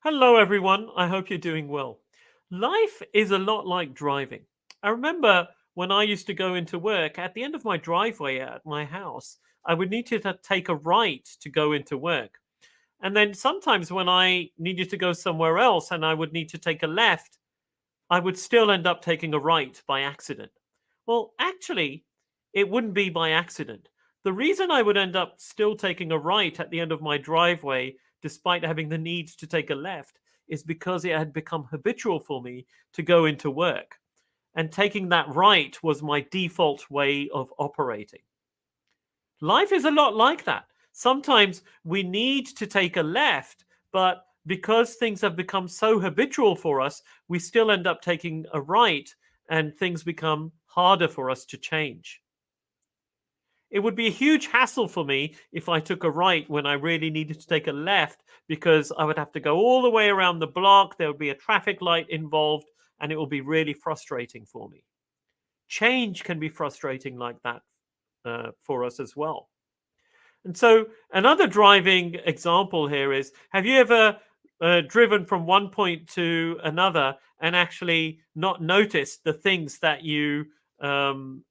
Hello, everyone. I hope you're doing well. Life is a lot like driving. I remember when I used to go into work, at the end of my driveway at my house, I would need to take a right to go into work. And then sometimes when I needed to go somewhere else and I would need to take a left, I would still end up taking a right by accident. Well, actually, it wouldn't be by accident. The reason I would end up still taking a right at the end of my driveway, despite having the need to take a left, is because it had become habitual for me to go into work. And taking that right was my default way of operating. Life is a lot like that. Sometimes we need to take a left, but because things have become so habitual for us, we still end up taking a right and things become harder for us to change. It would be a huge hassle for me if I took a right when I really needed to take a left because I would have to go all the way around the block. There would be a traffic light involved, and it will be really frustrating for me. Change can be frustrating like that for us as well. And so, another driving example here is, have you ever driven from one point to another and actually not noticed the things that you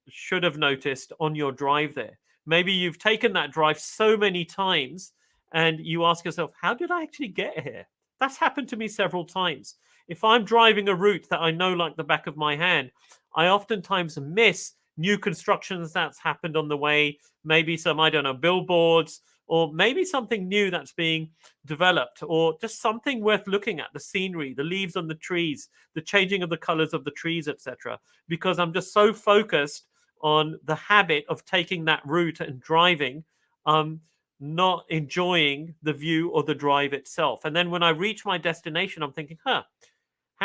should have noticed on your drive there? Maybe you've taken that drive so many times and you ask yourself, how did I actually get here? That's happened to me several times. If I'm driving a route that I know like the back of my hand, I oftentimes miss new constructions that's happened on the way, maybe some, I don't know, billboards, or maybe something new that's being developed, or just something worth looking at, the scenery, the leaves on the trees, the changing of the colors of the trees, etc. Because I'm just so focused on the habit of taking that route and driving, um, not enjoying the view or the drive itself. And then when I reach my destination, I'm thinking, how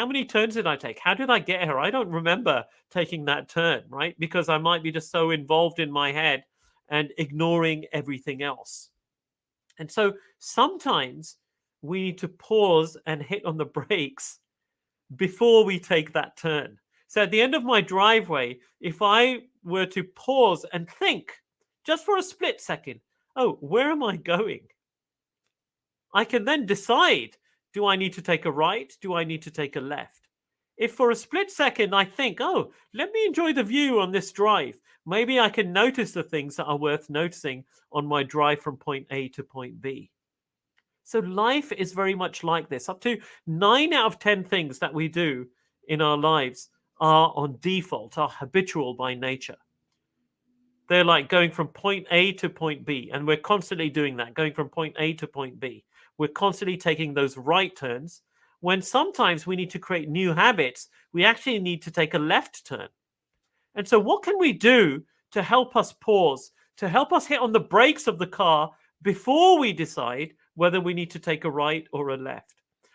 many turns did I take? How did I get here? I don't remember taking that turn, right? Because I might be just so involved in my head and ignoring everything else. And so sometimes we need to pause and hit on the brakes before we take that turn. So at the end of my driveway, if I were to pause and think just for a split second, oh, where am I going? I can then decide, do I need to take a right? Do I need to take a left? If for a split second I think, oh, let me enjoy the view on this drive, maybe I can notice the things that are worth noticing on my drive from point A to point B. So life is very much like this. Up to 9 out of 10 things that we do in our lives are on default, are habitual by nature. They're like going from point A to point B, and we're constantly doing that, going from point A to point B. We're constantly taking those right turns. When sometimes we need to create new habits, we actually need to take a left turn. And so, what can we do to help us pause, to help us hit on the brakes of the car before we decide whether we need to take a right or a left?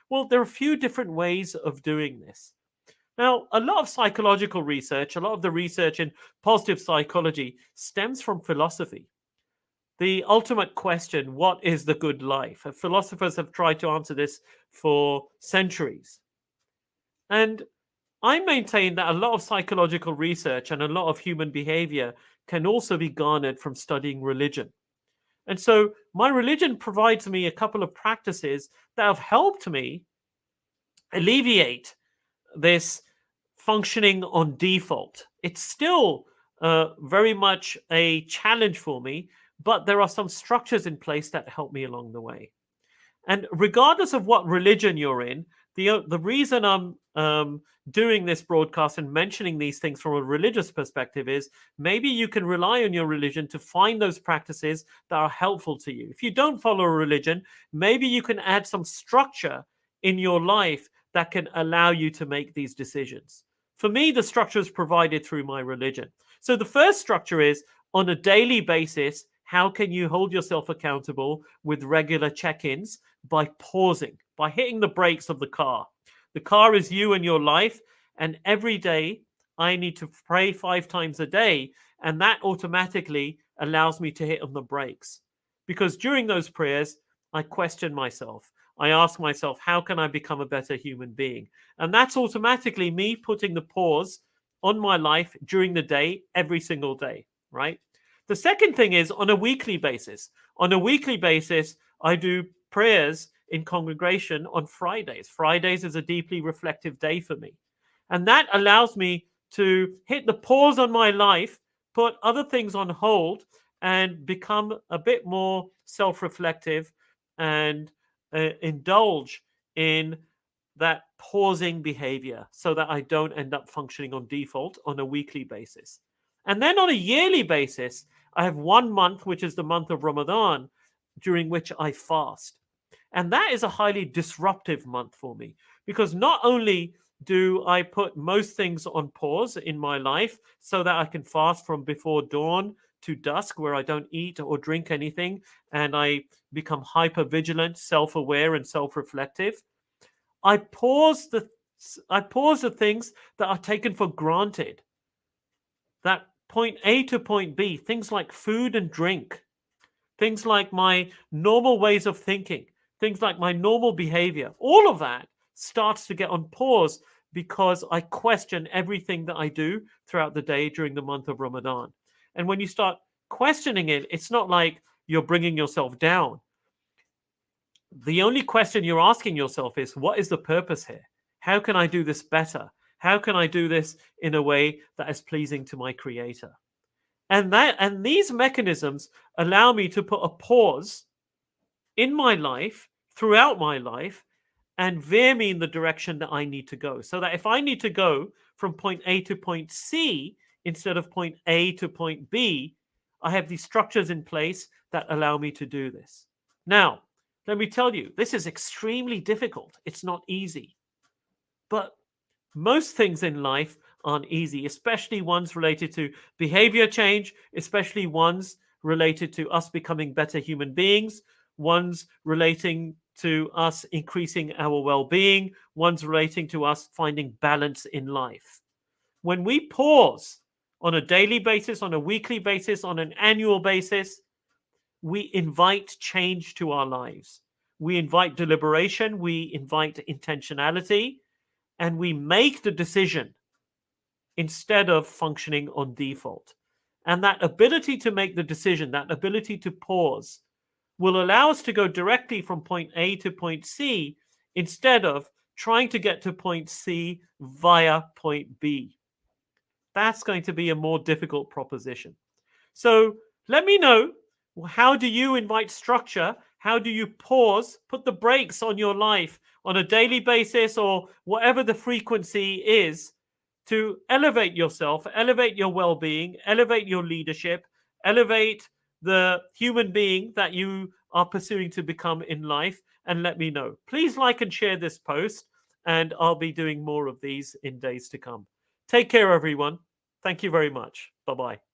Well, there are a few different ways of doing this. Now, a lot of psychological research, a lot of the research in positive psychology stems from philosophy. The ultimate question, what is the good life? Philosophers have tried to answer this for centuries. And I maintain that a lot of psychological research and a lot of human behavior can also be garnered from studying religion. And so my religion provides me a couple of practices that have helped me alleviate this functioning on default. It's still very much a challenge for me, but there are some structures in place that help me along the way. And regardless of what religion you're in, the reason I'm doing this broadcast and mentioning these things from a religious perspective is maybe you can rely on your religion to find those practices that are helpful to you. If you don't follow a religion, maybe you can add some structure in your life that can allow you to make these decisions. For me, the structure is provided through my religion. So the first structure is on a daily basis, how can you hold yourself accountable with regular check ins? By pausing, by hitting the brakes of the car. The car is you and your life. And every day I need to pray 5 times a day. And that automatically allows me to hit on the brakes. Because during those prayers, I question myself. I ask myself, how can I become a better human being? And that's automatically me putting the pause on my life during the day, every single day, right? The second thing is on a weekly basis. On a weekly basis, I do prayers in congregation on Fridays. Fridays is a deeply reflective day for me. And that allows me to hit the pause on my life, put other things on hold, and become a bit more self-reflective and indulge in that pausing behavior so that I don't end up functioning on default on a weekly basis. And then on a yearly basis, I have 1 month, which is the month of Ramadan, during which I fast. And that is a highly disruptive month for me because not only do I put most things on pause in my life so that I can fast from before dawn to dusk, where I don't eat or drink anything, and I become hyper vigilant, self-aware, and self-reflective. I pause the things that are taken for granted. That point A to point B, things like food and drink, things like my normal ways of thinking, things like my normal behavior, all of that starts to get on pause because I question everything that I do throughout the day during the month of Ramadan. And when you start questioning it, it's not like you're bringing yourself down. The only question you're asking yourself is, what is the purpose here? How can I do this better? How can I do this in a way that is pleasing to my creator? And these mechanisms allow me to put a pause in my life, throughout my life, and veer me in the direction that I need to go. So that if I need to go from point A to point C instead of point A to point B, I have these structures in place that allow me to do this. Now, let me tell you, this is extremely difficult. It's not easy. But most things in life aren't easy, especially ones related to behavior change, especially ones related to us becoming better human beings, ones relating to us increasing our well-being, ones relating to us finding balance in life. When we pause on a daily basis, on a weekly basis, on an annual basis, we invite change to our lives. We invite deliberation, we invite intentionality, and we make the decision instead of functioning on default. And that ability to make the decision, that ability to pause, will allow us to go directly from point A to point C instead of trying to get to point C via point B. That's going to be a more difficult proposition. So let me know, how do you invite structure? How do you pause, put the brakes on your life on a daily basis or whatever the frequency is to elevate yourself, elevate your well-being, elevate your leadership, elevate the human being that you are pursuing to become in life, and let me know. Please like and share this post, and I'll be doing more of these in days to come. Take care, everyone. Thank you very much. Bye-bye.